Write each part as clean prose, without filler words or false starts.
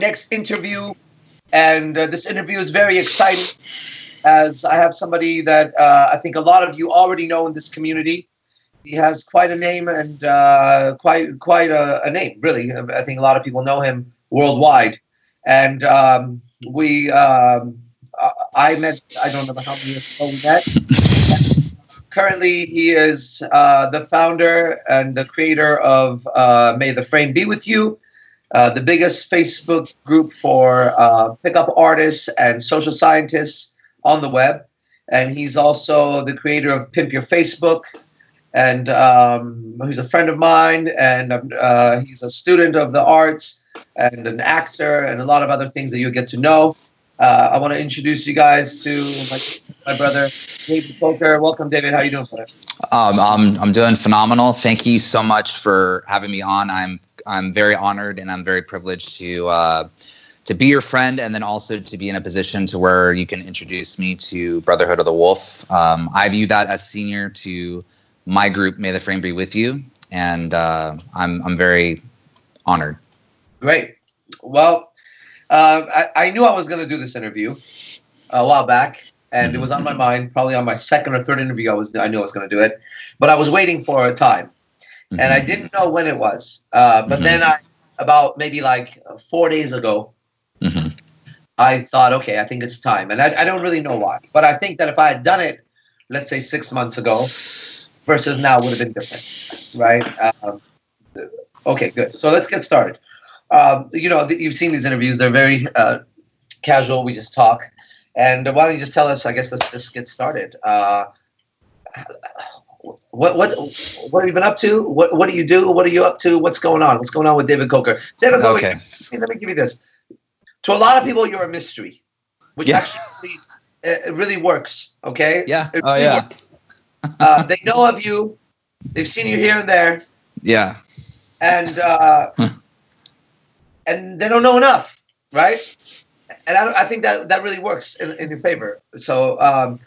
next interview, and this interview is very exciting as I have somebody that I think a lot of you already know in this community. He has quite a name and quite a name, really. I think a lot of people know him worldwide. And I met, I don't know how many years ago we met. Currently, he is the founder and the creator of May the Frame Be With You, the biggest Facebook group for pickup artists and social scientists on the web. And he's also the creator of Pimp Your Facebook. And he's a friend of mine, and he's a student of the arts and an actor and a lot of other things that you'll get to know. I want to introduce you guys to my brother, David Kocher. Welcome, David. How are you doing, brother? I'm doing phenomenal. Thank you so much for having me on. I'm very honored and I'm very privileged to be your friend, and then also to be in a position to where you can introduce me to Brotherhood of the Wolf. I view that as senior to my group, May the Frame Be With You, and I'm very honored. Great. Well, I knew I was going to do this interview a while back, and it was on my mind, probably on my second or third interview. I knew I was going to do it, but I was waiting for a time, and I didn't know when it was. But then about maybe like 4 days ago, I thought, okay, I think it's time, and I don't really know why, but I think that if I had done it, let's say 6 months ago, versus now would have been different, right? Okay, good. So let's get started. You've seen these interviews. They're very casual. We just talk. And why don't you just tell us, I guess let's just get started. What have you been up to? What do you do? What are you up to? What's going on? What's going on with David Kocher? David, okay. Let me give you this. To a lot of people, you're a mystery, which actually it really works, okay? Yeah. Works. They know of you. They've seen you here and there. Yeah. And they don't know enough, right? And I think that really works in your favor. So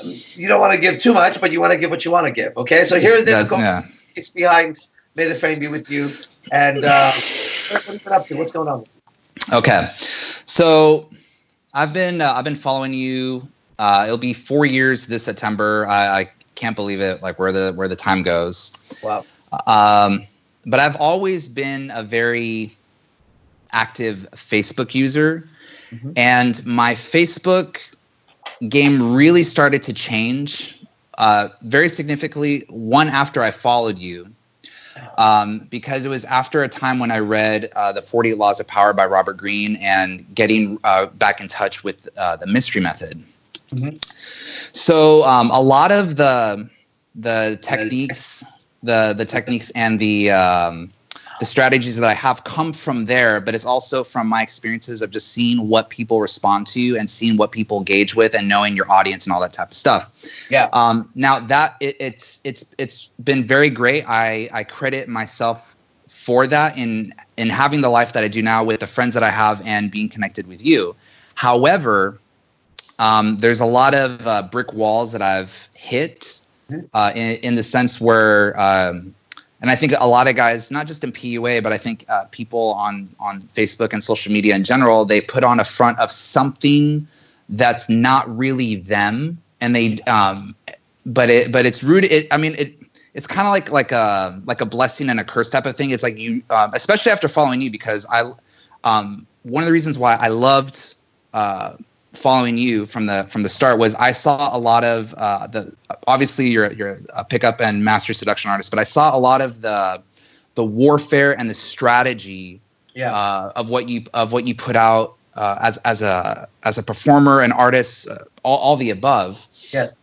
you don't want to give too much, but you want to give what you want to give. Okay. So here's the It's behind May the Frame Be With You. And what have you been up to? What's going on with you? Okay. So I've been following you. It'll be 4 years this September. I can't believe it, like where the time goes. Wow. But I've always been a very active Facebook user, and my Facebook game really started to change very significantly after I followed you, because it was after a time when I read the 48 Laws of Power by Robert Greene and getting back in touch with the mystery method. So a lot of the techniques, the techniques and the strategies that I have come from there, but it's also from my experiences of just seeing what people respond to and seeing what people engage with and knowing your audience and all that type of stuff. Yeah. Now that it's been very great. I credit myself for that in having the life that I do now with the friends that I have and being connected with you. However, there's a lot of brick walls that I've hit in the sense where, and I think a lot of guys, not just in PUA, but I think people on Facebook and social media in general, they put on a front of something that's not really them, and they, but it's rooted. It's kind of like a blessing and a curse type of thing. It's like you, especially after following you, because one of the reasons why I loved following you from the start was I saw a lot of obviously you're a pickup and master seduction artist, but I saw a lot of the warfare and the strategy of what you put out as a performer, an artist, all the above. Yes.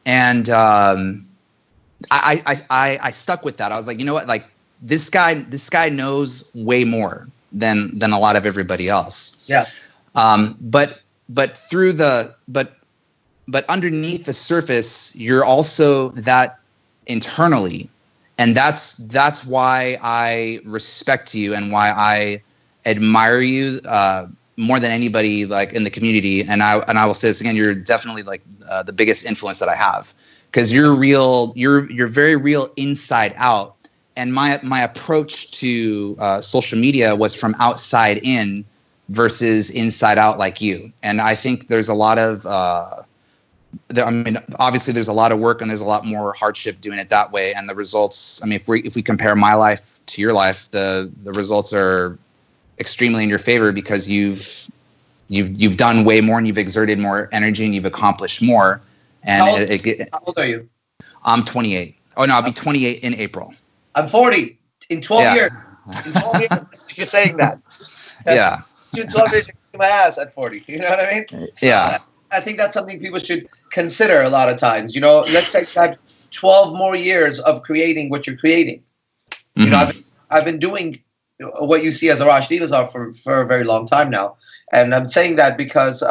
And I stuck with that. I was like, you know what, like this guy knows way more than a lot of everybody else. Yeah. But through but underneath the surface, you're also that internally, and that's why I respect you and why I admire you more than anybody, like in the community. And I will say this again: you're definitely like the biggest influence that I have, because you're real. You're very real inside out, and my approach to social media was from outside in versus inside out, like you. And I think there's a lot of obviously there's a lot of work and there's a lot more hardship doing it that way. And the results, I mean, if we compare my life to your life, the results are extremely in your favor because you've done way more and you've exerted more energy and you've accomplished more. And how old are you? I'm 28. Oh no, I'll be 28 in April. I'm 40 in 12 years. In 12 years, if you're saying that. Yeah. In 12 years, you're kicking my ass at 40. You know what I mean? So yeah. I think that's something people should consider a lot of times. You know, let's say you had 12 more years of creating what you're creating. Mm-hmm. You know, I've been doing what you see as Arash Dibazar for a very long time now. And I'm saying that because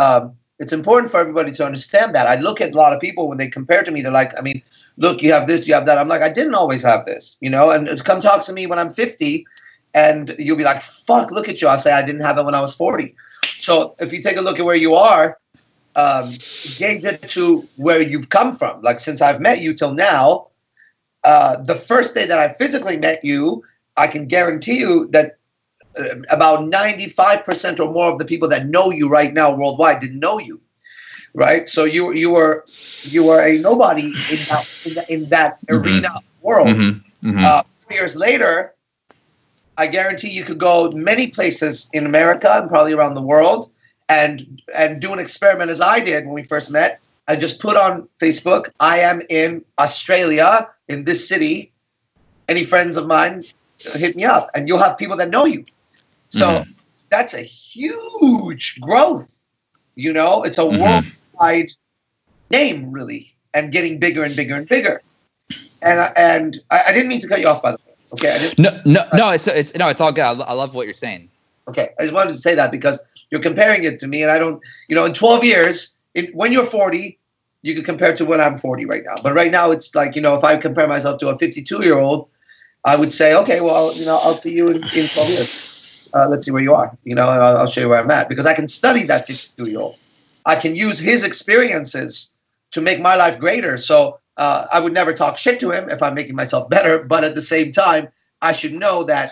it's important for everybody to understand that. I look at a lot of people when they compare to me, they're like, I mean, look, you have this, you have that. I'm like, I didn't always have this, you know, and come talk to me when I'm 50 and you'll be like, fuck, look at you. I'll say I didn't have it when I was 40. So if you take a look at where you are, gauge it to where you've come from. Like since I've met you till now, the first day that I physically met you, I can guarantee you that about 95% or more of the people that know you right now worldwide didn't know you, right? So you were a nobody in that arena world. Mm-hmm. Mm-hmm. 4 years later, I guarantee you could go many places in America and probably around the world and do an experiment as I did when we first met. I just put on Facebook, I am in Australia, in this city. Any friends of mine, hit me up. And you'll have people that know you. So that's a huge growth. You know, it's a worldwide name, really, and getting bigger and bigger and bigger. And I didn't mean to cut you off, by the way. Okay. No, it's all good. I love what you're saying. Okay, I just wanted to say that because you're comparing it to me, and I don't. You know, in 12 years, when you're 40, you can compare to when I'm 40 right now. But right now, it's like, you know, if I compare myself to a 52-year-old, I would say, okay, well, you know, I'll see you in 12 years. Let's see where you are. You know, I'll show you where I'm at because I can study that 52-year-old. I can use his experiences to make my life greater. So I would never talk shit to him if I'm making myself better. But at the same time, I should know that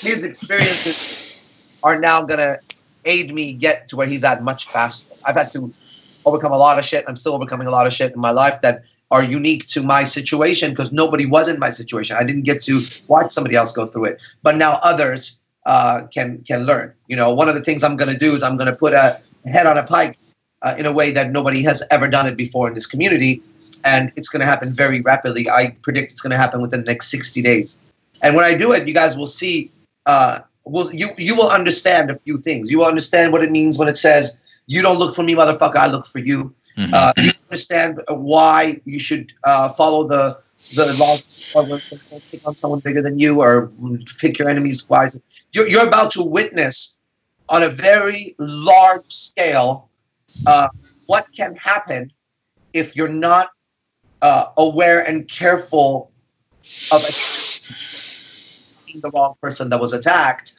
his experiences are now going to aid me get to where he's at much faster. I've had to overcome a lot of shit. I'm still overcoming a lot of shit in my life that are unique to my situation because nobody was in my situation. I didn't get to watch somebody else go through it. But now others can learn. You know, one of the things I'm going to do is I'm going to put a head on a pike in a way that nobody has ever done it before in this community. And it's going to happen very rapidly. I predict it's going to happen within the next 60 days. And when I do it, you guys will see, you will understand a few things. You will understand what it means when it says, you don't look for me, motherfucker, I look for you. You understand why you should follow the laws of pick on someone bigger than you or pick your enemies wisely. You're about to witness on a very large scale what can happen if you're not aware and careful of being the wrong person that was attacked.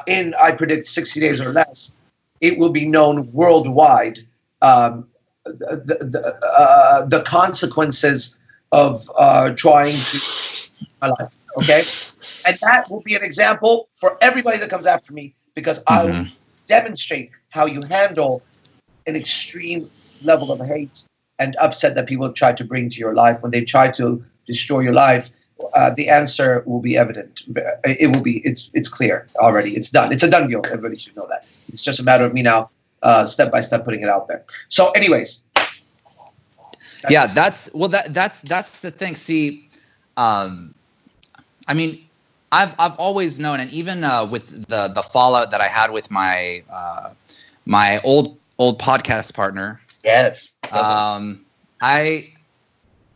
In, I predict, 60 days or less, it will be known worldwide the consequences of trying to my life. Okay, and that will be an example for everybody that comes after me because I will demonstrate how you handle an extreme level of hate and upset that people have tried to bring to your life. When they try to destroy your life, the answer will be evident. It will be. It's clear already. It's done. It's a done deal. Everybody should know that. It's just a matter of me now, step by step, putting it out there. So, anyways. That's the thing. See, I mean, I've always known, and even with the fallout that I had with my my old podcast partner. Yes.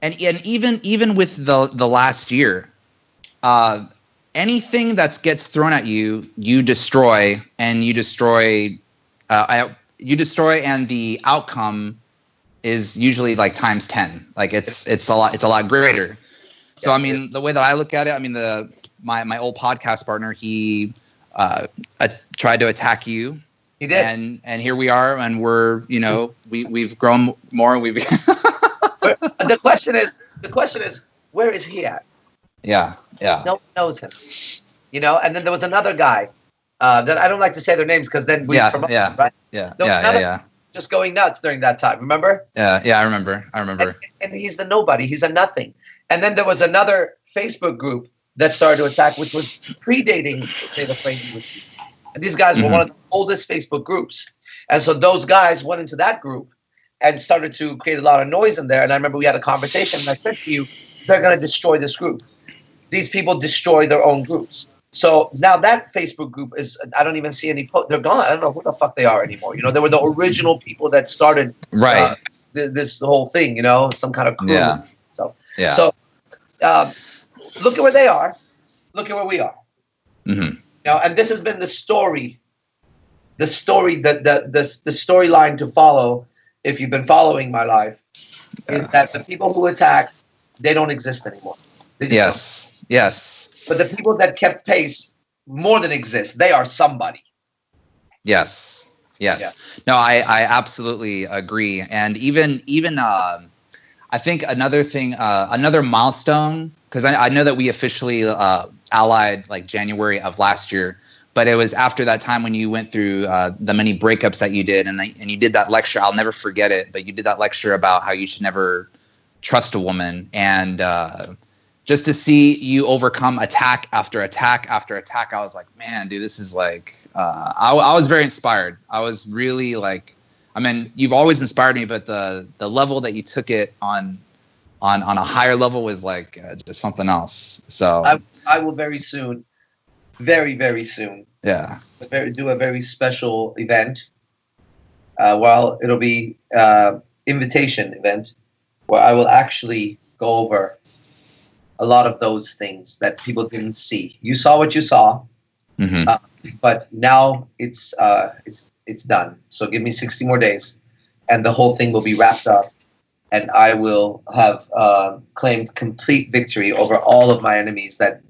Even with the last year, anything that gets thrown at you, you destroy, and the outcome is usually like times 10. Like it's a lot greater. So I mean, the way that I look at it, I mean, my old podcast partner, he tried to attack you. He did, and here we are, and we're, you know, we've grown more. The question is, where is he at? Yeah. Yeah. No one knows him. And then there was another guy that I don't like to say their names because then we promote them, right? Yeah. There was another just going nuts during that time. Remember? Yeah. I remember. And he's the nobody. He's a nothing. And then there was another Facebook group that started to attack, which was predating Say the Flame Be With You. And these guys were one of the oldest Facebook groups. And so those guys went into that group and started to create a lot of noise in there. And I remember we had a conversation, and I said to you, they're going to destroy this group. These people destroy their own groups. So now that Facebook group I don't even see any, they're gone. I don't know who the fuck they are anymore. They were the original people that started this whole thing, some kind of crew. Yeah. So look at where they are. Look at where we are. Mm-hmm. And this has been the storyline to follow, if you've been following my life, is that the people who attacked, they don't exist anymore. Yes. But the people that kept pace more than exist, they are somebody. Yes. Yeah. No, I absolutely agree. And even I think another thing, another milestone, because I know that we officially allied like January of last year, but it was after that time when you went through the many breakups that you did, and you did that lecture. I'll never forget it, but you did that lecture about how you should never trust a woman, and just to see you overcome attack after attack after attack, I was like, man, dude, this is like, I was very inspired. I was really like, I mean, you've always inspired me, but the level that you took it on a higher level was like just something else. So I will very soon, very, very soon, do a very special event. Well, it'll be invitation event where I will actually go over a lot of those things that people didn't see. You saw what you saw, but now it's done. So give me 60 more days, and the whole thing will be wrapped up, and I will have claimed complete victory over all of my enemies that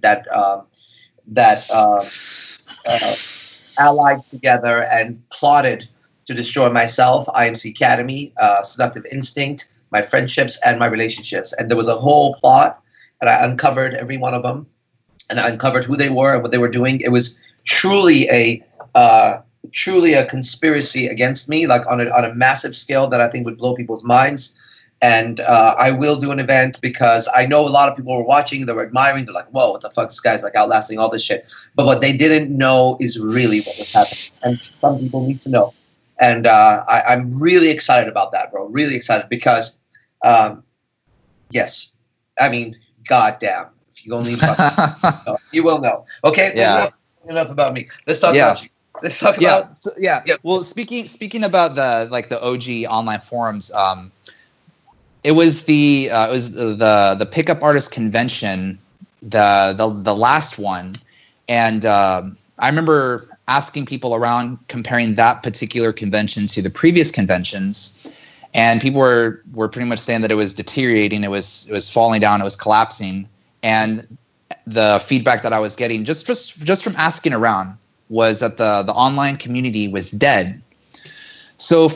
allied together and plotted to destroy myself, IMC Academy, Seductive Instinct, my friendships, and my relationships. And there was a whole plot. And I uncovered every one of them, and I uncovered who they were and what they were doing. It was truly a conspiracy against me, like on a massive scale that I think would blow people's minds. And I will do an event because I know a lot of people were watching, they were admiring, they're like, whoa, what the fuck, this guy's like outlasting all this shit. But what they didn't know is really what was happening. And some people need to know. And I'm really excited about that, bro. Really excited because, yes, I mean, goddamn! If you only know, you will know. Okay. Yeah. Enough about me. Let's talk about you. Let's talk about. Well, speaking about the OG online forums, it was the Pickup Artist Convention, the last one, and I remember asking people around, comparing that particular convention to the previous conventions. And people were pretty much saying that it was deteriorating, it was falling down, it was collapsing. And the feedback that I was getting just from asking around was that the online community was dead. So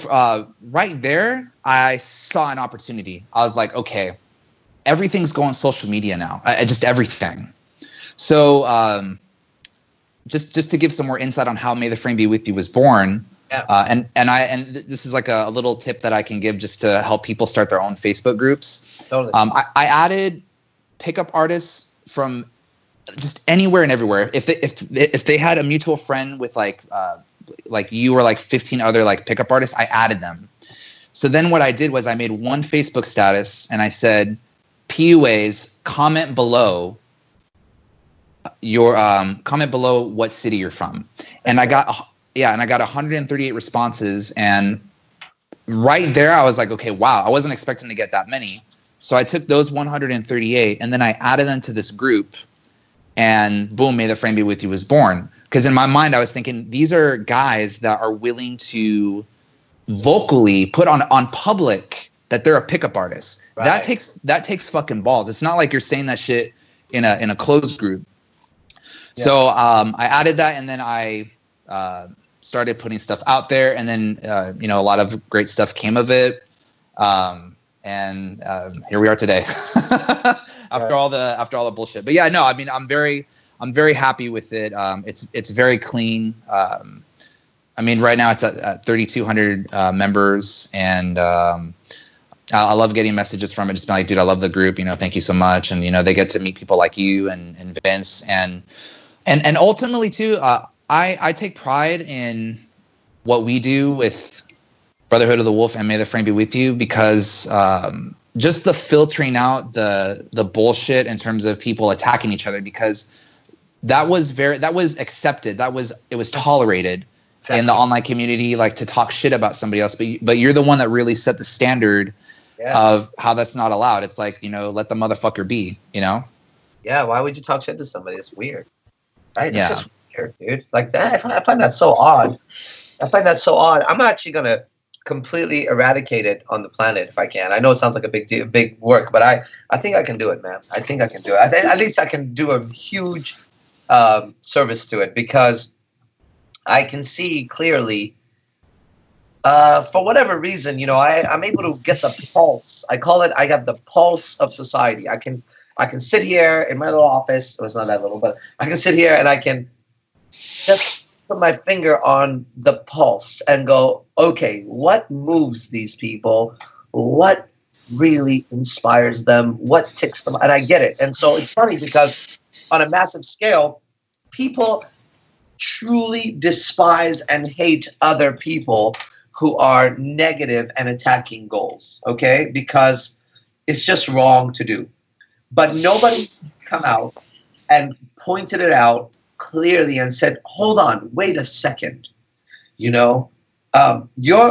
right there, I saw an opportunity. I was like, okay, everything's going social media now, just everything. So just to give some more insight on how May the Frame Be With You was born. Yeah. And this is like a little tip that I can give just to help people start their own Facebook groups. Totally. I added pickup artists from just anywhere and everywhere. If they had a mutual friend with like you or like 15 other like pickup artists, I added them. So then what I did was I made one Facebook status and I said, PUAs, comment below what city you're from. And I got 138 responses, and right there I was like, okay, wow, I wasn't expecting to get that many. So I took those 138 and then I added them to this group, and boom, May the Frame Be With You was born. Because in my mind I was thinking, these are guys that are willing to vocally put on public that they're a pickup artist. Right. That takes fucking balls. It's not like you're saying that shit in a closed group. Yeah. So I added that, and then I started putting stuff out there, and then a lot of great stuff came of it, and here we are today. after all the bullshit. But yeah, no, I mean, I'm very happy with it. It's very clean. I mean, right now it's at 3,200 members, and I love getting messages from it. Just being like, dude, I love the group. Thank you so much. And they get to meet people like you and Vince, and ultimately too. I take pride in what we do with Brotherhood of the Wolf and May the Frame Be With You, because just the filtering out the bullshit in terms of people attacking each other, because that was accepted. It was tolerated. Exactly. In the online community, like to talk shit about somebody else, but you're the one that really set the standard of how that's not allowed. It's like, let the motherfucker be, Yeah, why would you talk shit to somebody? It's weird. Right? It's just weird, dude. Like that, I find that so odd. I'm actually gonna completely eradicate it on the planet if I can. I know it sounds like a big work, but I think I can do it, man. I think I can do it. At least I can do a huge service to it, because I can see clearly, for whatever reason, I'm able to get the pulse. I got the pulse of society. I can sit here in my little office. Well, it's not that little, but I can sit here and I can just put my finger on the pulse and go, okay, what moves these people? What really inspires them? What ticks them? And I get it. And so it's funny because on a massive scale, people truly despise and hate other people who are negative and attacking goals, okay? Because it's just wrong to do. But nobody come out and pointed it out clearly and said, hold on, wait a second. Your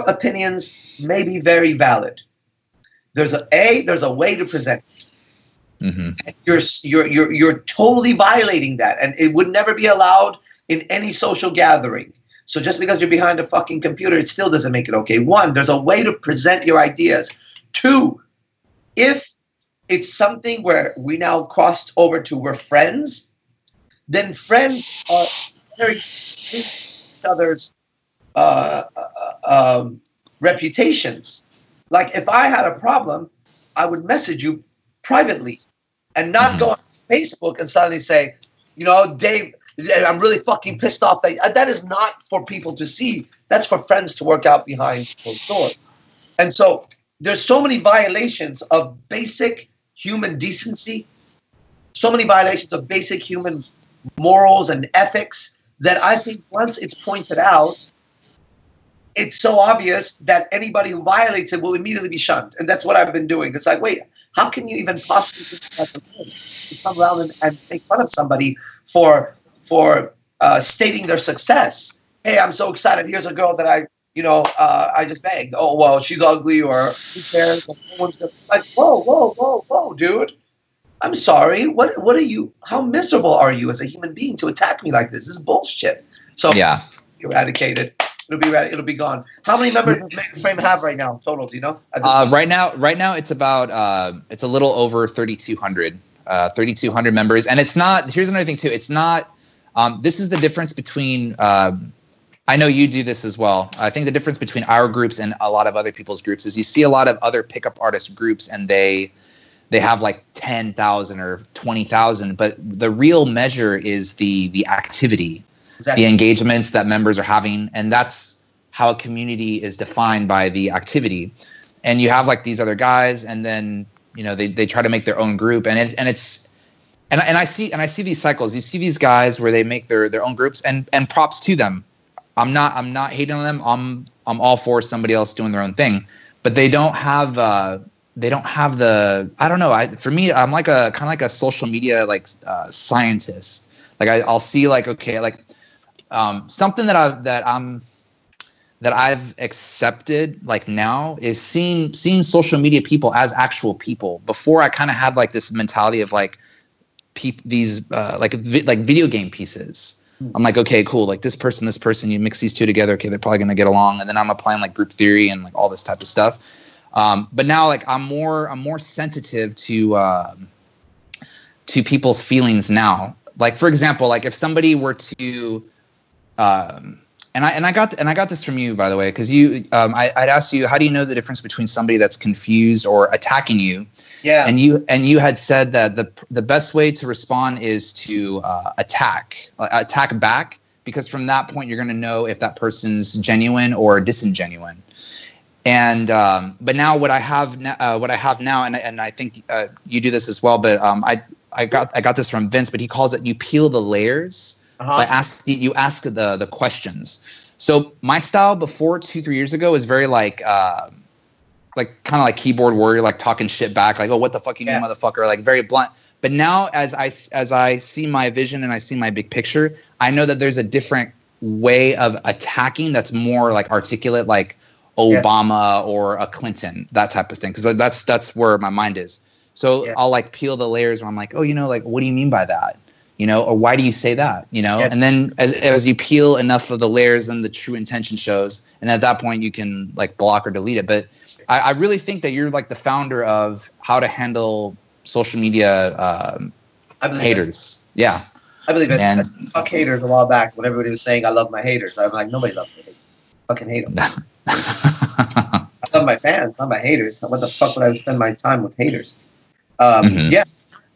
opinions may be very valid. There's a way to present it. Mm-hmm. You're totally violating that, and it would never be allowed in any social gathering. So just because you're behind a fucking computer, it still doesn't make it okay. One, there's a way to present your ideas. Two, if it's something where we now crossed over to we're friends, then friends are very each other's reputations. Like if I had a problem, I would message you privately and not go on Facebook and suddenly say, Dave, I'm really fucking pissed off that is not for people to see. That's for friends to work out behind closed doors. And so there's so many violations of basic human decency, so many violations of basic human morals and ethics that I think once it's pointed out, it's so obvious that anybody who violates it will immediately be shunned. And that's what I've been doing. It's like, wait, how can you even possibly think that's okay? To come around and make fun of somebody for stating their success. Hey, I'm so excited. Here's a girl that I just banged. Oh, well, she's ugly, or who cares? No one's gonna, like, whoa, dude. I'm sorry. What are you? How miserable are you as a human being to attack me like this? This is bullshit. So yeah, eradicate it. It'll be gone. How many members does Make the Frame have right now total? Do you know? Right now it's about it's a little over 3,200. 3,200 members, and it's not. Here's another thing too. It's not. This is the difference between. I know you do this as well. I think the difference between our groups and a lot of other people's groups is you see a lot of other pickup artist groups, and they have like 10,000 or 20,000, but the real measure is the activity, exactly. The engagements that members are having, and that's how a community is defined, by the activity. And you have like these other guys, and then they try to make their own group, and I see these cycles. You see these guys where they make their own groups, and props to them. I'm not hating on them. I'm all for somebody else doing their own thing, but they don't have the I don't know. For me, I'm like a kind of like a social media scientist. Like I'll see like, okay, like something that I've accepted like now is seeing social media people as actual people. Before I kind of had like this mentality of like these like video game pieces. I'm like, okay, cool. Like this person, you mix these two together. Okay, they're probably gonna get along. And then I'm applying like group theory and like all this type of stuff. But now like I'm more sensitive to people's feelings now. Like for example, like if somebody were to I got this from you, by the way, because I'd asked you, how do you know the difference between somebody that's confused or attacking you? Yeah. And you had said that the best way to respond is to attack back, because from that point you're going to know if that person's genuine or disingenuine. And but now what I have now, and I think you do this as well, but I got this from Vince, but he calls it, you peel the layers. By you ask the questions. So my style before 2-3 years ago is very like kind of like keyboard warrior, like talking shit back, like, oh, what the fuck you mean, motherfucker, like very blunt. But now as I see my vision and I see my big picture, I know that there's a different way of attacking that's more like articulate, like Obama or a Clinton, that type of thing, because that's where my mind is. So I'll like peel the layers where I'm like, oh, like, what do you mean by that? Or why do you say that? And then as you peel enough of the layers, then the true intention shows. And at that point you can like block or delete it. But I really think that you're like the founder of how to handle social media haters. It. Yeah. I believe it. And fuck haters a while back when everybody was saying, I love my haters. I'm like, nobody loves me. Fucking hate them. I love my fans, not my haters. What the fuck would I spend my time with haters? Yeah.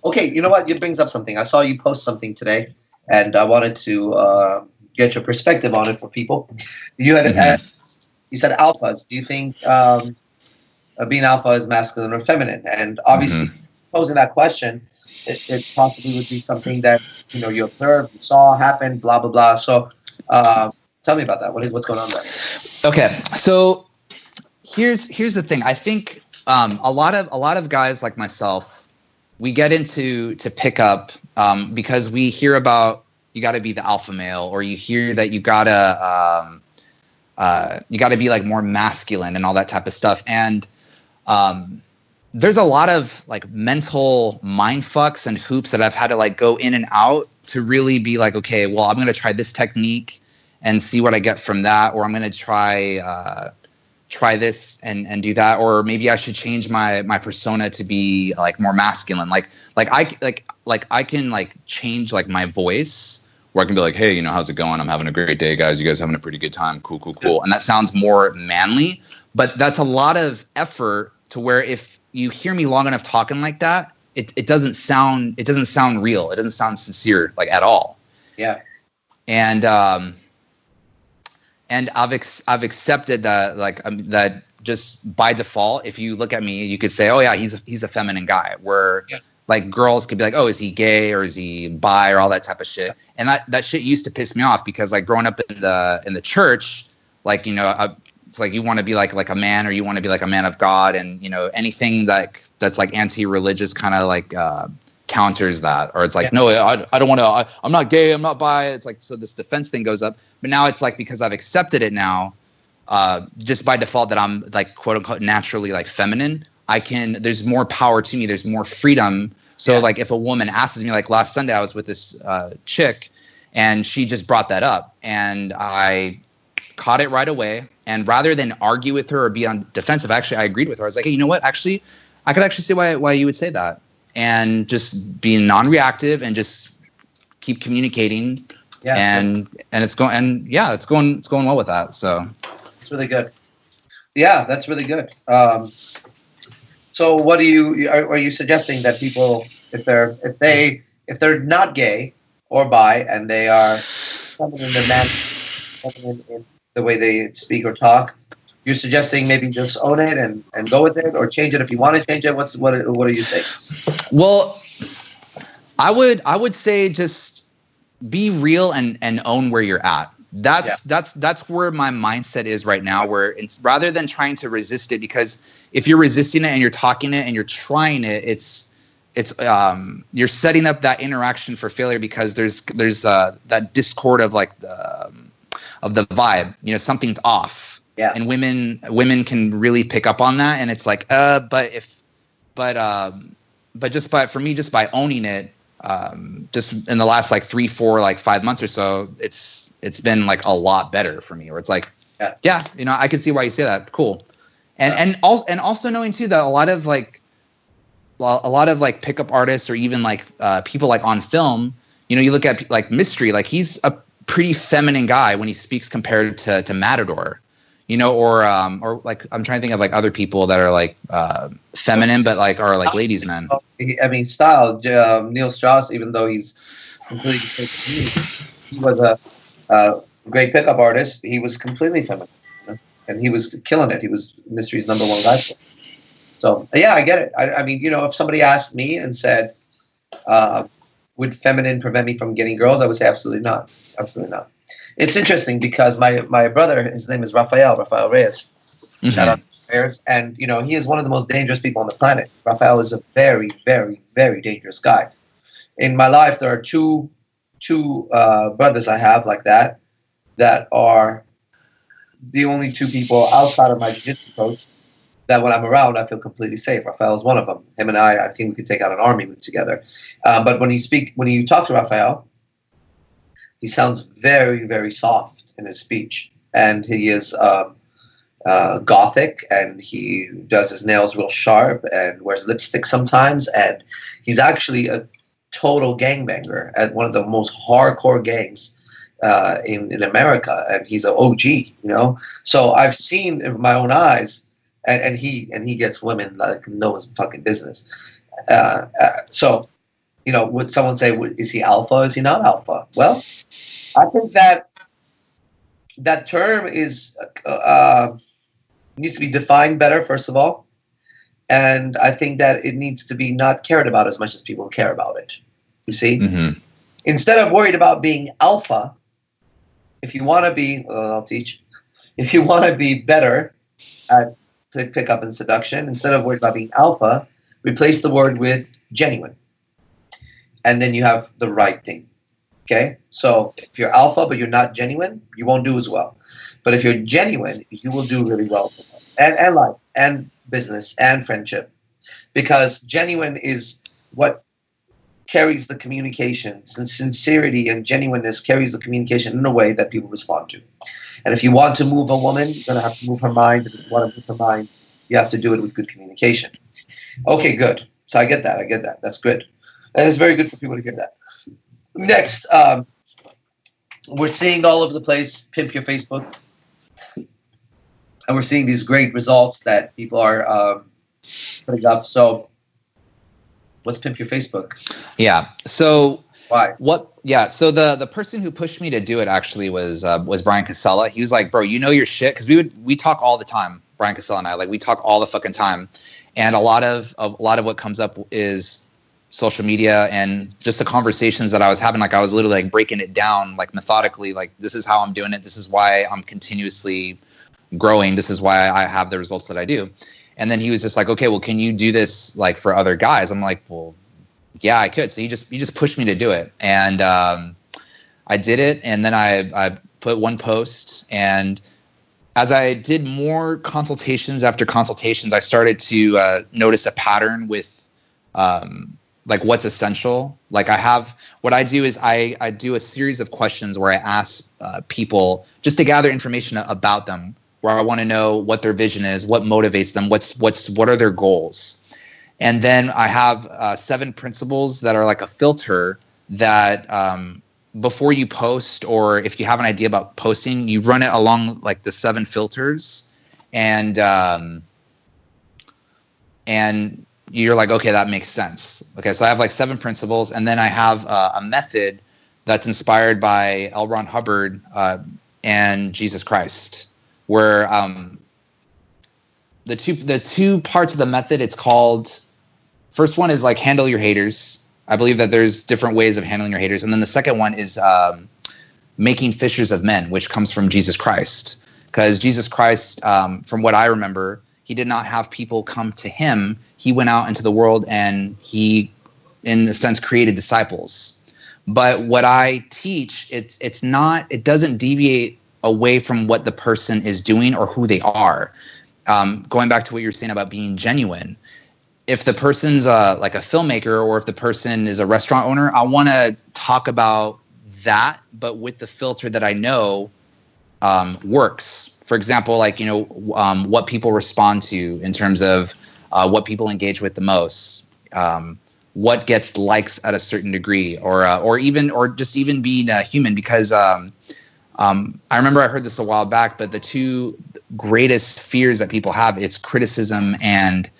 Okay, you know what? It brings up something. I saw you post something today, and I wanted to get your perspective on it for people. You had you said alphas. Do you think being alpha is masculine or feminine? And obviously, posing that question, it possibly would be something that you observed, you saw happen, blah blah blah. So, tell me about that. What's going on there? Okay, so here's the thing. I think a lot of guys like myself, we get into pickup because we hear about you got to be the alpha male, or you hear that you gotta be like more masculine and all that type of stuff. And there's a lot of like mental mind fucks and hoops that I've had to like go in and out to really be like, okay, well, I'm gonna try this technique and see what I get from that, or I'm gonna try this and do that, or maybe I should change my persona to be like more masculine. Like I can like change like my voice, where I can be like, hey, how's it going? I'm having a great day, guys. You guys having a pretty good time? Cool. And that sounds more manly, but that's a lot of effort to where if you hear me long enough talking like that, it doesn't sound real. It doesn't sound sincere like at all. Yeah. And I've accepted that, like that just by default. If you look at me, you could say, "Oh yeah, he's a feminine guy." Where like girls could be like, "Oh, is he gay or is he bi or all that type of shit?" And that shit used to piss me off, because like growing up in the church, like it's like you want to be like a man, or you want to be like a man of God, and anything that's like anti-religious kind of like counters that, or it's like, no, I don't want to. I'm not gay. I'm not bi. It's like, so this defense thing goes up. But now it's like, because I've accepted it now, just by default, that I'm like quote unquote naturally like feminine, there's more power to me. There's more freedom. So like if a woman asks me, like last Sunday I was with this chick, and she just brought that up, and I caught it right away. And rather than argue with her or be on defensive, actually I agreed with her. I was like, hey, you know what? Actually, I could actually see why you would say that, and just being non-reactive and just keep communicating. Yeah, and it's going well with that. So it's really good. Yeah, that's really good. So what are you suggesting that people, if they're not gay or bi, and they are feminine in the way they speak or talk, you're suggesting maybe just own it and go with it, or change it if you want to change it? What are you saying? Well, I would say just be real and own where you're at. That's where my mindset is right now, where it's rather than trying to resist it, because if you're resisting it and you're talking it and you're trying it, it's you're setting up that interaction for failure, because there's that discord of like the vibe, something's off. Yeah. And women can really pick up on that, and it's like but just by owning it, just in the last like 3, 4, like 5 months or so, it's been like a lot better for me, where it's like, I can see why you say that. Cool. And also knowing too that a lot of like pickup artists, or even like people like on film, you look at like Mystery, like he's a pretty feminine guy when he speaks compared to Matador, you know, or like I'm trying to think of like other people that are like feminine but like are like ladies men. I mean, style. Neil Strauss, even though he's completely, he was a great pickup artist. He was completely feminine, you know? And he was killing it. He was Mystery's #1 guy. So yeah, I get it. I mean, you know, if somebody asked me and said, "Would feminine prevent me from getting girls?" I would say absolutely not. Absolutely not. It's interesting because my brother, his name is Rafael Reyes. Mm-hmm. Shout out to Reyes. And, you know, he is one of the most dangerous people on the planet. Rafael is a very, very, very dangerous guy. In my life, there are two brothers I have like that are the only two people outside of my jiu-jitsu coach that when I'm around, I feel completely safe. Rafael is one of them. Him and I think we could take out an army together. But when you talk to Rafael, he sounds very, very soft in his speech. And he is gothic, and he does his nails real sharp and wears lipstick sometimes. And he's actually a total gangbanger at one of the most hardcore gangs in America. And he's an OG, you know? So I've seen in my own eyes, and he gets women like no one's fucking business. So, you know, would someone say, is he alpha? Is he not alpha? Well, I think that term is needs to be defined better, first of all. And I think that it needs to be not cared about as much as people care about it. You see? Mm-hmm. Instead of worried about being alpha, if you want to be, I'll teach. If you want to be better at pickup and seduction, instead of worried about being alpha, replace the word with genuine. And then you have the right thing. Okay? So if you're alpha but you're not genuine, you won't do as well. But if you're genuine, you will do really well. And life, and business, and friendship. Because genuine is what carries the communication. And sincerity and genuineness carries the communication in a way that people respond to. And if you want to move a woman, you're going to have to move her mind. If you want to move her mind, you have to do it with good communication. Okay, good. So I get that. That's good. And it's very good for people to hear that. Next, we're seeing all over the place, pimp your Facebook. And we're seeing these great results that people are putting up. So what's pimp your Facebook? Yeah. So why? What? Yeah. So the person who pushed me to do it actually was Brian Casella. He was like, bro, you know your shit. Cause we talk all the time. Brian Casella and I, like, we talk all the fucking time. And a lot of what comes up is social media and just the conversations that I was having. Like, I was literally like breaking it down, like methodically, like, this is how I'm doing it. This is why I'm continuously growing. This is why I have the results that I do. And then he was just like, okay, well, can you do this like for other guys? I'm like, well, yeah, I could. So he just pushed me to do it. And I did it. And then I put one post, and as I did more consultations after consultations, I started to notice a pattern with like what's essential. Like, what I do is I do a series of questions where I ask people just to gather information about them, where I want to know what their vision is, what motivates them, what are their goals. And then I have 7 principles that are like a filter that before you post, or if you have an idea about posting, you run it along like the 7 filters, and you're like, okay, that makes sense. Okay, so I have like 7 principles, and then I have a method that's inspired by L. Ron Hubbard and Jesus Christ, where the two parts of the method, it's called, first one is like handle your haters. I believe that there's different ways of handling your haters. And then the second one is making fishers of men, which comes from Jesus Christ. Because Jesus Christ, from what I remember, he did not have people come to him. He went out into the world and he, in a sense, created disciples. But what I teach, it doesn't deviate away from what the person is doing or who they are. Going back to what you're saying about being genuine. If the person's like a filmmaker, or if the person is a restaurant owner, I want to talk about that, but with the filter that I know works. For example, like, what people respond to in terms of what people engage with the most, what gets likes at a certain degree, or just even being human. Because I remember I heard this a while back, but the two greatest fears that people have, it's criticism and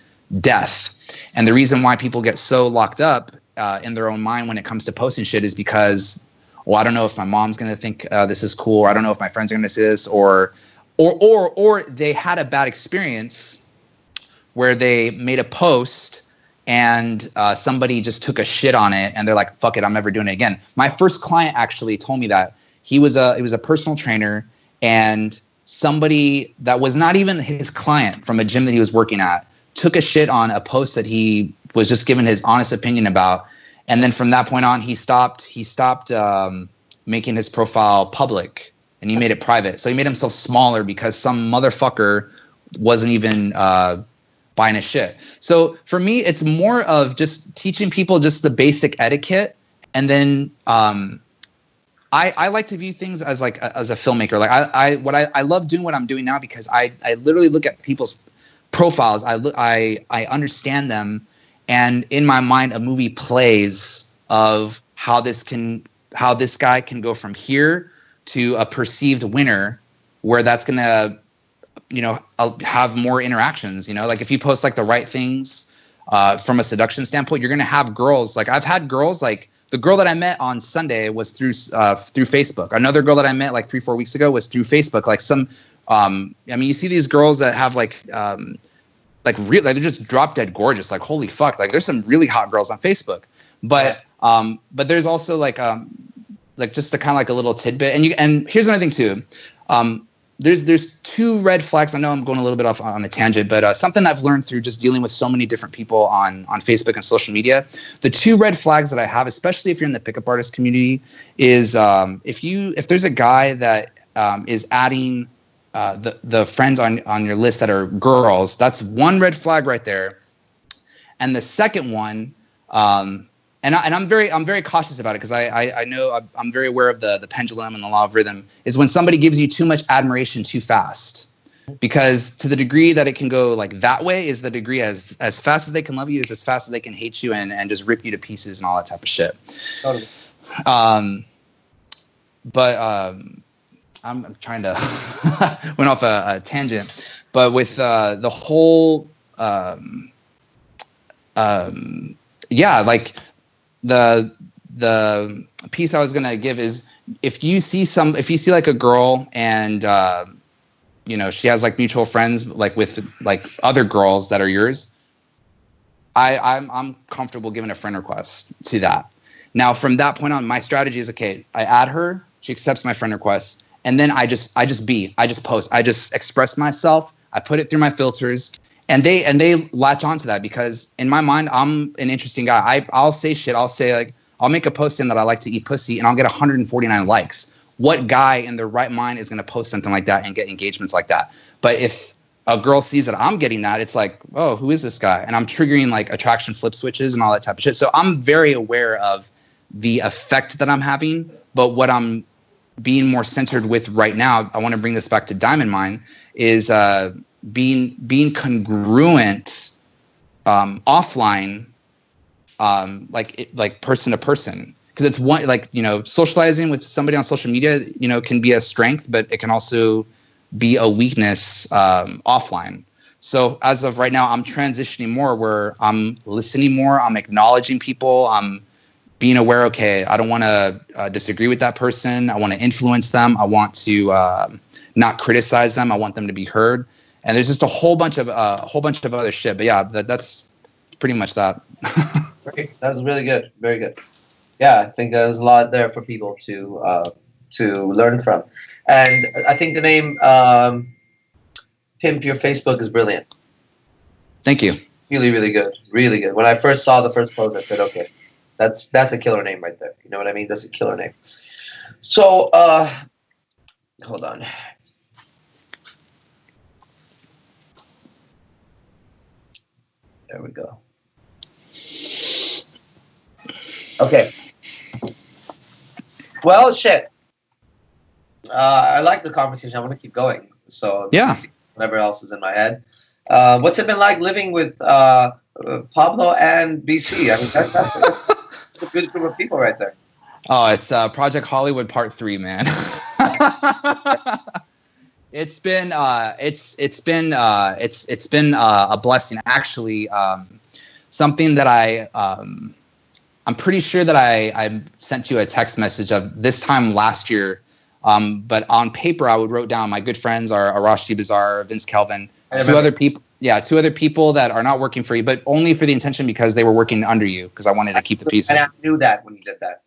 death. And the reason why people get so locked up in their own mind when it comes to posting shit is because, well, I don't know if my mom's going to think this is cool, or I don't know if my friends are going to see this, or they had a bad experience where they made a post and somebody just took a shit on it and they're like, fuck it, I'm never doing it again. My first client actually told me that. He was a personal trainer, and somebody that was not even his client from a gym that he was working at took a shit on a post that he was just giving his honest opinion about. And then from that point on, he stopped making his profile public, and he made it private. So he made himself smaller because some motherfucker wasn't even buying his shit. So for me, it's more of just teaching people just the basic etiquette. And then I like to view things as like as a filmmaker. Like I love doing what I'm doing now because I literally look at people's profiles. I understand them, and in my mind, a movie plays of how this guy can go from here to a perceived winner, where that's gonna, have more interactions. Like if you post like the right things from a seduction standpoint, you're gonna have girls. Like I've had girls like. The girl that I met on Sunday was through Facebook. Another girl that I met like 3-4 weeks ago was through Facebook. Like some, you see these girls that have like they're just drop dead gorgeous. Like holy fuck, like there's some really hot girls on Facebook. But there's also like just a kind of like a little tidbit. And here's another thing too. There's two red flags. I know I'm going a little bit off on a tangent, but something I've learned through just dealing with so many different people on Facebook and social media. The two red flags that I have, especially if you're in the pickup artist community, is if there's a guy that is adding the friends on your list that are girls, that's one red flag right there. And the second one, and I'm very cautious about it because I know I'm very aware of the pendulum and the law of rhythm, is when somebody gives you too much admiration too fast. Because to the degree that it can go like that way is the degree as fast as they can love you is as fast as they can hate you and just rip you to pieces and all that type of shit. Totally. I'm trying to went off a tangent, but with the whole like the piece I was gonna give is if you see like a girl and she has like mutual friends like with like other girls that are yours, I'm comfortable giving a friend request to that. Now from that point on, my strategy is okay. I add her, she accepts my friend request, and then I just post, I just express myself, I put it through my filters. And they latch onto that because in my mind, I'm an interesting guy. I'll say shit. I'll say like, I'll make a post in that I like to eat pussy and I'll get 149 likes. What guy in their right mind is going to post something like that and get engagements like that? But if a girl sees that I'm getting that, it's like, oh, who is this guy? And I'm triggering like attraction flip switches and all that type of shit. So I'm very aware of the effect that I'm having. But what I'm being more centered with right now, I want to bring this back to Diamond Mine, is being congruent offline, like person to person, because it's one, like, socializing with somebody on social media, can be a strength, but it can also be a weakness offline. So as of right now, I'm transitioning more where I'm listening more, I'm acknowledging people, I'm being aware, okay, I don't want to disagree with that person, I want to influence them, I want to not criticize them, I want them to be heard. And there's just a whole bunch of other shit. But yeah, that's pretty much that. Great. That was really good. Very good. Yeah, I think there's a lot there for people to learn from. And I think the name Pimp Your Facebook is brilliant. Thank you. Really, really good. Really good. When I first saw the first post, I said, okay, that's a killer name right there. You know what I mean? That's a killer name. So, hold on. There we go. Okay. Well, shit. I like the conversation. I want to keep going. So yeah, whatever else is in my head. What's it been like living with Pablo and BC? I mean, that's a good group of people right there. Oh, it's Project Hollywood Part 3, man. It's been a blessing, actually. Something that I'm pretty sure that I sent you a text message of this time last year. But on paper, I wrote down my good friends are Arash, Dibazar, Vince Kelvin, two other people that are not working for you, but only for the intention because they were working under you, because I wanted to keep the peace. And I knew that when you did that.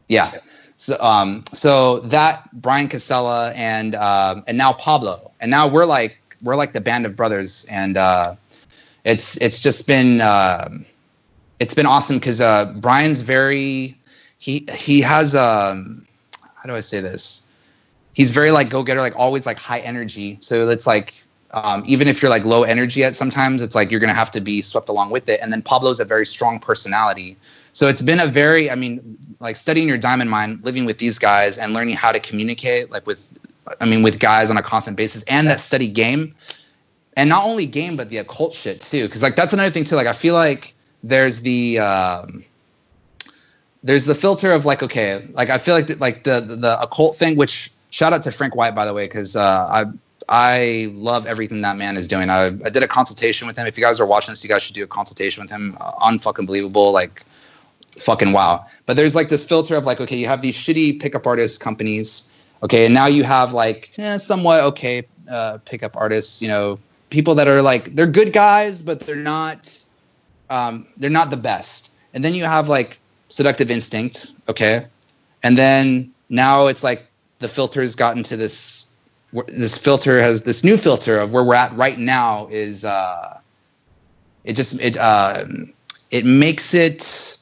Yeah. So that Brian Casella and now Pablo, and now we're like the band of brothers, and it's just been it's been awesome because Brian's very he has how do I say this? He's very like go-getter, like always like high energy. So it's like even if you're like low energy at sometimes, it's like you're gonna have to be swept along with it. And then Pablo's a very strong personality. So it's been like studying your diamond mine, living with these guys and learning how to communicate like with guys on a constant basis, and that study game, and not only game, but the occult shit too. Cause like, that's another thing too. Like, I feel like there's the filter of like, okay, like I feel like the occult thing, which shout out to Frank White, by the way. Cause I love everything that man is doing. I did a consultation with him. If you guys are watching this, you guys should do a consultation with him. Unfucking believable. Like, fucking wow. But there's like this filter of like, okay, you have these shitty pickup artist companies, okay, and now you have like somewhat okay pickup artists, you know, people that are like, they're good guys, but they're not the best. And then you have like Seductive Instinct, okay, and then now it's like the filter has gotten to this filter has this new filter of where we're at right now is it makes it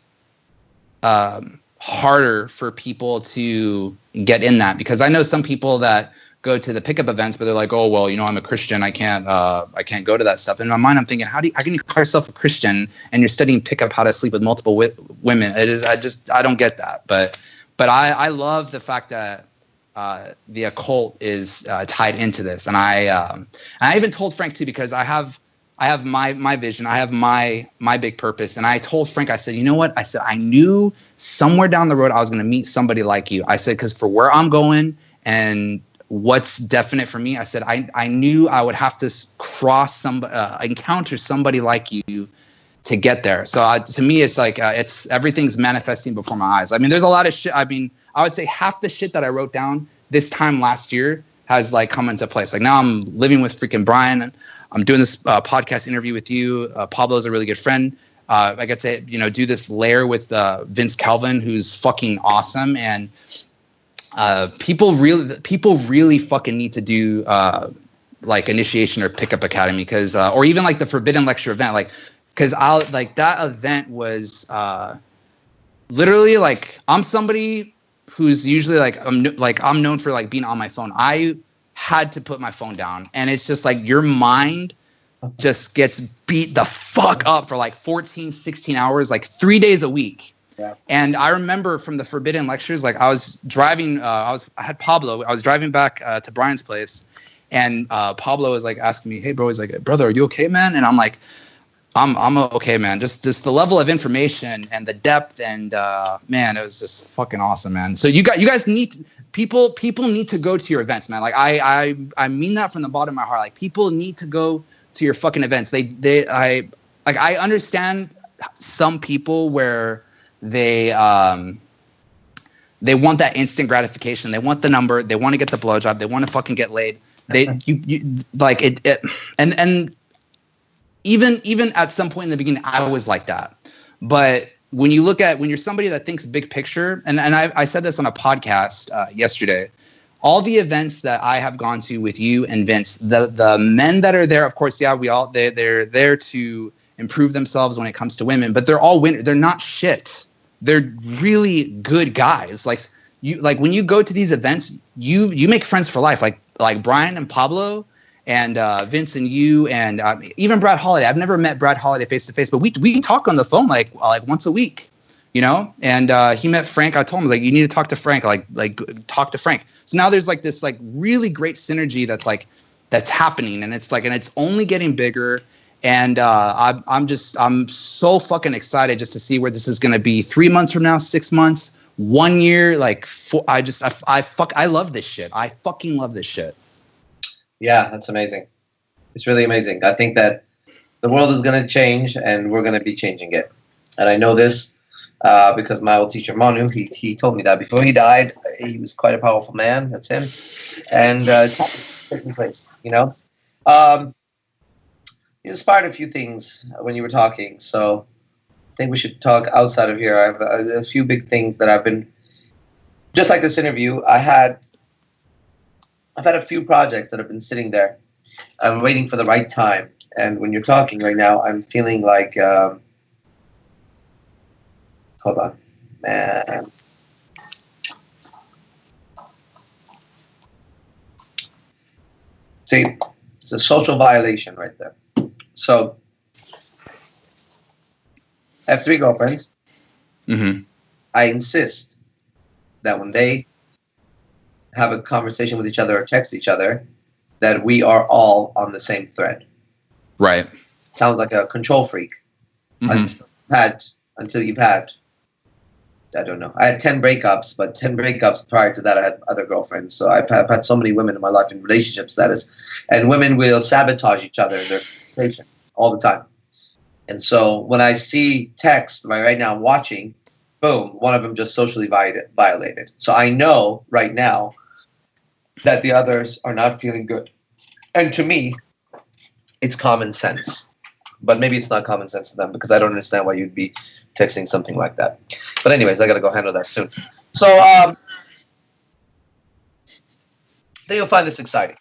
harder for people to get in that, because I know some people that go to the pickup events, but they're like, oh, well, you know, I'm a Christian. I can't go to that stuff. In my mind, I'm thinking, how can you call yourself a Christian and you're studying pickup, how to sleep with multiple women? I don't get that. But I love the fact that the occult is tied into this. And I even told Frank too, because I have my vision. I have my big purpose. And I told Frank, I said, you know what? I said, I knew somewhere down the road I was going to meet somebody like you. I said, because for where I'm going and what's definite for me, I said, I knew I would have to encounter somebody like you to get there. So to me, it's like, it's everything's manifesting before my eyes. I mean, there's a lot of shit. I mean, I would say half the shit that I wrote down this time last year has like come into place. Like now I'm living with freaking Brian, and I'm doing this podcast interview with you. Pablo's a really good friend. I get to, you know, do this layer with Vince Kelvin, who's fucking awesome. And people really fucking need to do like initiation or pickup academy, because or even like the Forbidden Lecture event, like, because that event was literally like, I'm somebody who's usually I'm known for like being on my phone. I had to put my phone down, and it's just like your mind just gets beat the fuck up for like 14, 16 hours, like 3 days a week. Yeah. And I remember from the Forbidden Lectures, like I was driving, I had Pablo, I was driving back to Brian's place, and Pablo was like asking me, hey bro, he's like, brother, are you okay, man? And I'm like, I'm okay, man. Just the level of information and the depth, and man, it was just fucking awesome, man. So you guys need people need to go to your events, man. Like I mean that from the bottom of my heart. Like people need to go to your fucking events. I understand some people where they want that instant gratification. They want the number. They want to get the blowjob. They want to fucking get laid. You like it and even at some point in the beginning, I was like that. But when you're somebody that thinks big picture, and I said this on a podcast yesterday, all the events that I have gone to with you and Vince, the men that are there, of course, yeah, they're there to improve themselves when it comes to women, but they're all winners. They're not shit. They're really good guys. Like when you go to these events, you make friends for life. Like Brian and Pablo and Vince and you and even Brad Holiday. I've never met Brad Holiday face to face, but we talk on the phone like once a week, you know. And he met Frank. I told him, like, you need to talk to Frank. Like talk to Frank. So now there's like this like really great synergy that's happening, and it's only getting bigger. And I'm so fucking excited just to see where this is going to be 3 months from now, 6 months, 1 year. Like, I love this shit. I fucking love this shit. Yeah, that's amazing. It's really amazing. I think that the world is going to change, and we're going to be changing it. And I know this because my old teacher Manu, he told me that before he died. He was quite a powerful man. That's him, and it's taking place. You inspired a few things when you were talking, so I think we should talk outside of here. I have a few big things that I've been, just like this interview, I've had a few projects that have been sitting there. I'm waiting for the right time. And when you're talking right now, I'm feeling like, hold on, man. See, it's a social violation right there. So, I have 3 girlfriends. Mm-hmm. I insist that when they have a conversation with each other or text each other, that we are all on the same thread. Right. Sounds like a control freak. Mm-hmm. Until you've had, I don't know. I had 10 breakups, but 10 breakups prior to that, I had other girlfriends. So I've had so many women in my life in relationships, and women will sabotage each other in their conversation all the time. And so when I see text, right now I'm watching, boom, one of them just socially violated. So I know right now that the others are not feeling good. And to me, it's common sense. But maybe it's not common sense to them because I don't understand why you'd be texting something like that. But anyways, I got to go handle that soon. So I think you'll find this exciting.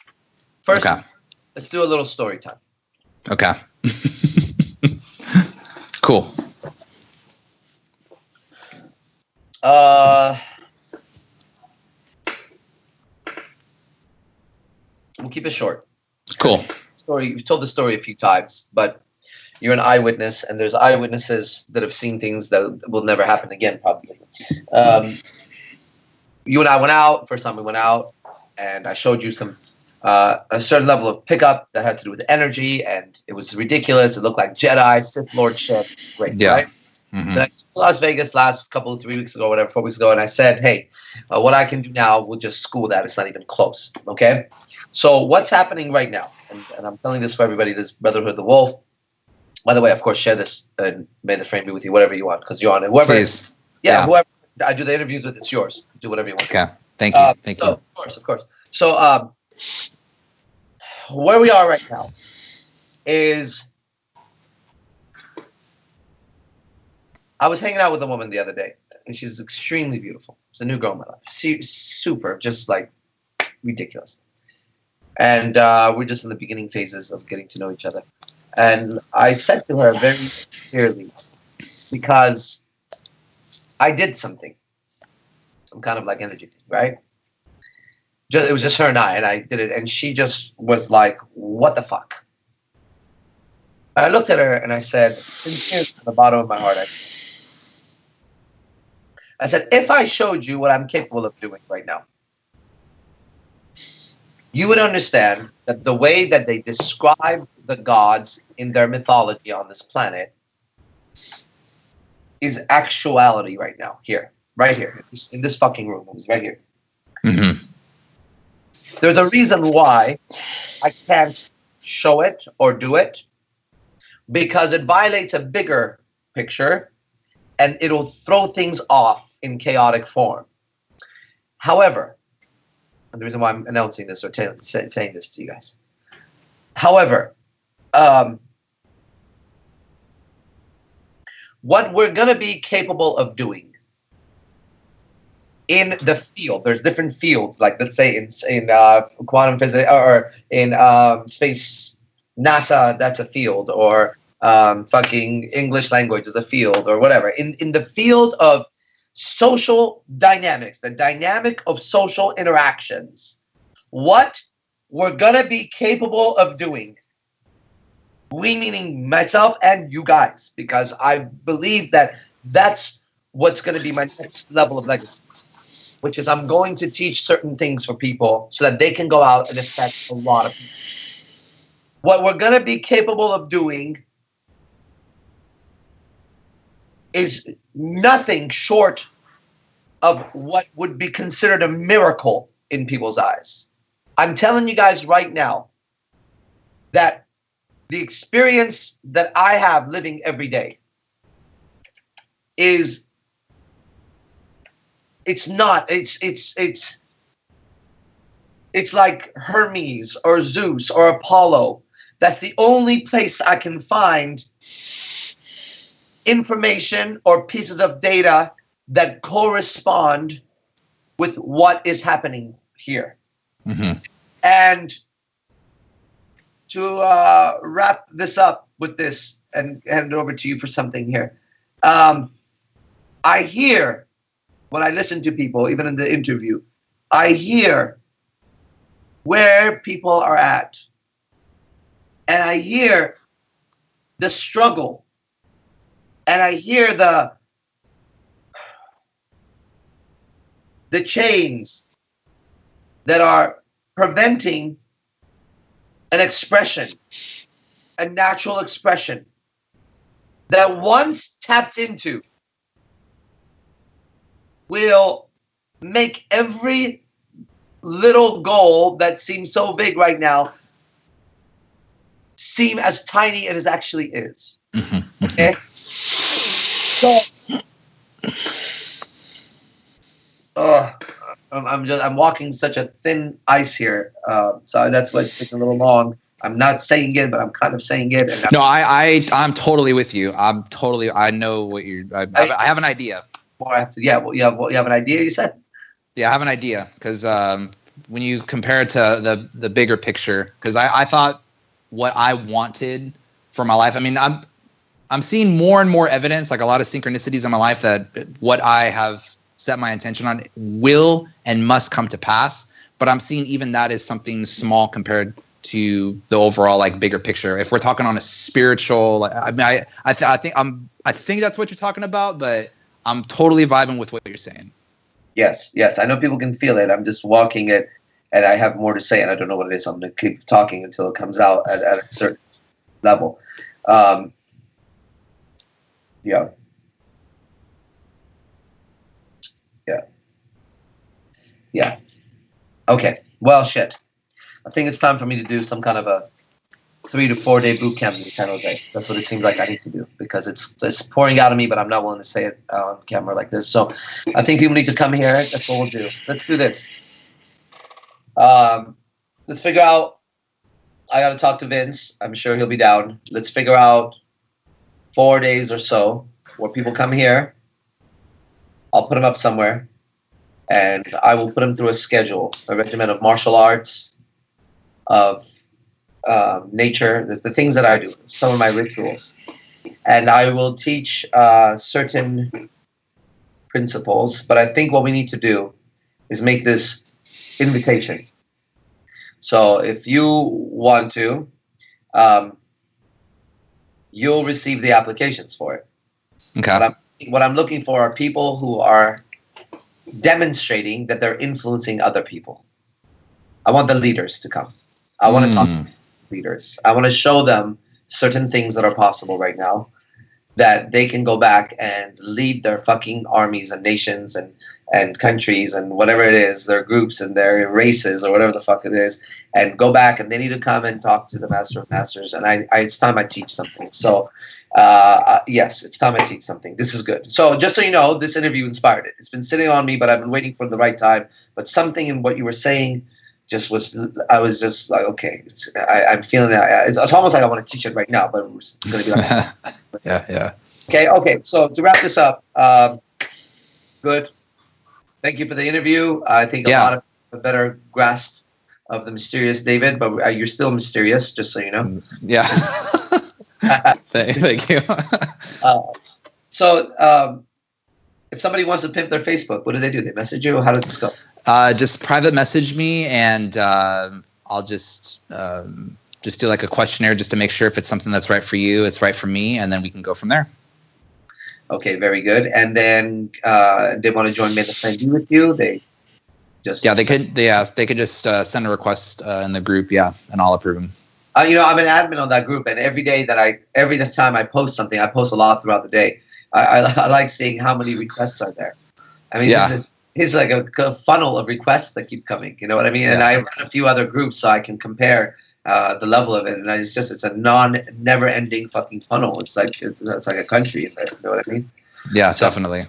First, Let's do a little story time. Okay. Cool. We'll keep it short. Cool. You've told the story a few times, but you're an eyewitness, and there's eyewitnesses that have seen things that will never happen again, probably. You and I went out. First time we went out, and I showed you some a certain level of pickup that had to do with energy, and it was ridiculous. It looked like Jedi, Sith Lord shit. Great, yeah. Right? Mm-hmm. Then I came to Las Vegas last 4 weeks ago, and I said, hey, what I can do now, we'll just school that. It's not even close, okay? So what's happening right now, and I'm telling this for everybody, this Brotherhood the Wolf. By the way, of course, share this and may the frame be with you, whatever you want, because you're on it. Whoever, please. Yeah, whoever I do the interviews with, it's yours. Do whatever you want. Okay, thank you. Thank you. Of course. So where we are right now is I was hanging out with a woman the other day, and she's extremely beautiful. It's a new girl in my life. She's super, just like ridiculous. And we're just in the beginning phases of getting to know each other. And I said to her very clearly, because I did something, some kind of like energy thing, right? It was just her and I did it. And she just was like, what the fuck? I looked at her and I said, sincerely, from the bottom of my heart, I said, if I showed you what I'm capable of doing right now, you would understand that the way that they describe the gods in their mythology on this planet is actuality right now, right here, in this fucking room. It was right here. Mm-hmm. There's a reason why I can't show it or do it, because it violates a bigger picture and it'll throw things off in chaotic form. However, and the reason why I'm announcing this or saying this to you guys. However, what we're going to be capable of doing in the field, there's different fields, like let's say in quantum physics or in space, NASA, that's a field, or fucking English language is a field, or whatever. In the field of social dynamics, the dynamic of social interactions, what we're going to be capable of doing, we meaning myself and you guys, because I believe that that's what's going to be my next level of legacy, which is I'm going to teach certain things for people so that they can go out and affect a lot of people. what we're going to be capable of doing is nothing short of what would be considered a miracle in people's eyes. I'm telling you guys right now that the experience that I have living every day is it's like Hermes or Zeus or Apollo. That's the only place I can find information or pieces of data that correspond with what is happening here. Mm-hmm. And to wrap this up with this and hand it over to you for something here. I hear, when I listen to people, even in the interview, I hear where people are at. And I hear the struggle. And I hear the chains that are preventing an expression, a natural expression that once tapped into will make every little goal that seems so big right now seem as tiny as it actually is. Mm-hmm. Okay? So, I'm walking such a thin ice here, so that's why it's taking a little long. I'm not saying it, but I'm kind of saying it. And I'm totally with you. I know what you're. I have an idea. Well, you have an idea. You said. Yeah, I have an idea because when you compare it to the bigger picture, because I thought what I wanted for my life. I mean, I'm seeing more and more evidence, like a lot of synchronicities in my life, that what I have set my intention on will and must come to pass. But I'm seeing even that is something small compared to the overall like bigger picture. If we're talking on a spiritual, like, I mean, I think that's what you're talking about, but I'm totally vibing with what you're saying. Yes. I know people can feel it. I'm just walking it, and I have more to say, and I don't know what it is. So I'm going to keep talking until it comes out at a certain level. Yeah. Okay. Well, shit. I think it's time for me to do some kind of a 3 to 4 day boot camp in San Jose. That's what it seems like I need to do, because it's pouring out of me, but I'm not willing to say it on camera like this. So I think people need to come here. That's what we'll do. Let's do this. Let's figure out. I got to talk to Vince. I'm sure he'll be down. Let's figure out 4 days or so where people come here. I'll put them up somewhere, and I will put them through a schedule, a regimen of martial arts, of nature, the things that I do, some of my rituals. And I will teach certain principles. But I think what we need to do is make this invitation. So if you want to, you'll receive the applications for it. Okay. What I'm looking for are people who are demonstrating that they're influencing other people. I want the leaders to come. I want to talk to leaders. I want to show them certain things that are possible right now, that they can go back and lead their fucking armies and nations and countries and whatever it is, their groups and their races or whatever the fuck it is, and go back, and they need to come and talk to the Master of Masters. And it's time I teach something. So yes, it's time I teach something. This is good. So just so you know, this interview inspired it. It's been sitting on me, but I've been waiting for the right time. But something in what you were saying I was just like, okay, I'm feeling it. It's almost like I want to teach it right now, but it's going to be like, yeah. Okay. So to wrap this up, good. Thank you for the interview. I think a lot of a better grasp of the mysterious David, but you're still mysterious, just so you know. Yeah. Thank you. So if somebody wants to pimp their Facebook, what do? They message you? How does this go? Just private message me, and I'll just do like a questionnaire just to make sure if it's something that's right for you, it's right for me, and then we can go from there. Okay, very good. And then they want to join May the Friend Be with you. They could just send a request in the group, and I'll approve them. I'm an admin on that group, and every time I post something, I post a lot throughout the day. I like seeing how many requests are there. I mean, it's like a funnel of requests that keep coming. You know what I mean? And I run a few other groups so I can compare the level of it. And it's a never-ending fucking funnel. It's like a country in there. You know what I mean? Yeah, so, definitely.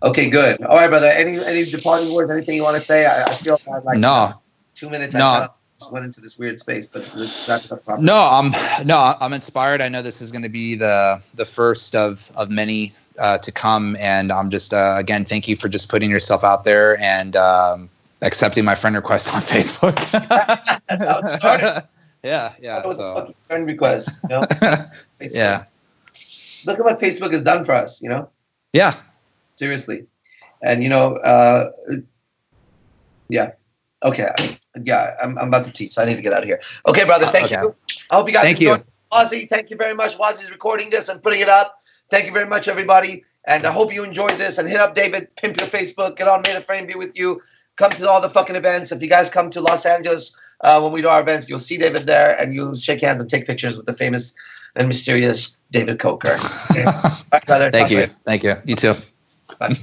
Okay, good. All right, brother. Any departing words? Anything you want to say? I feel like no. 2 minutes. I just went into this weird space, but that's the problem. I'm inspired. I know this is going to be the first of many to come, and I'm just again, thank you for just putting yourself out there and accepting my friend request on Facebook. That's how it started. Yeah. So friend request. You know? Yeah. Look at what Facebook has done for us. You know. Yeah. Seriously, and yeah. Okay. Yeah, I'm about to teach, so I need to get out of here. Okay, brother. Thank you. I hope you guys enjoyed. Wazzy, thank you very much. Wazzy's recording this and putting it up. Thank you very much, everybody. And I hope you enjoyed this. And hit up David, pimp your Facebook, get on Made a Frame, be with you. Come to all the fucking events. If you guys come to Los Angeles when we do our events, you'll see David there, and you'll shake hands and take pictures with the famous and mysterious David Kocher. Okay. Bye, brother. Thank you. You too. Bye.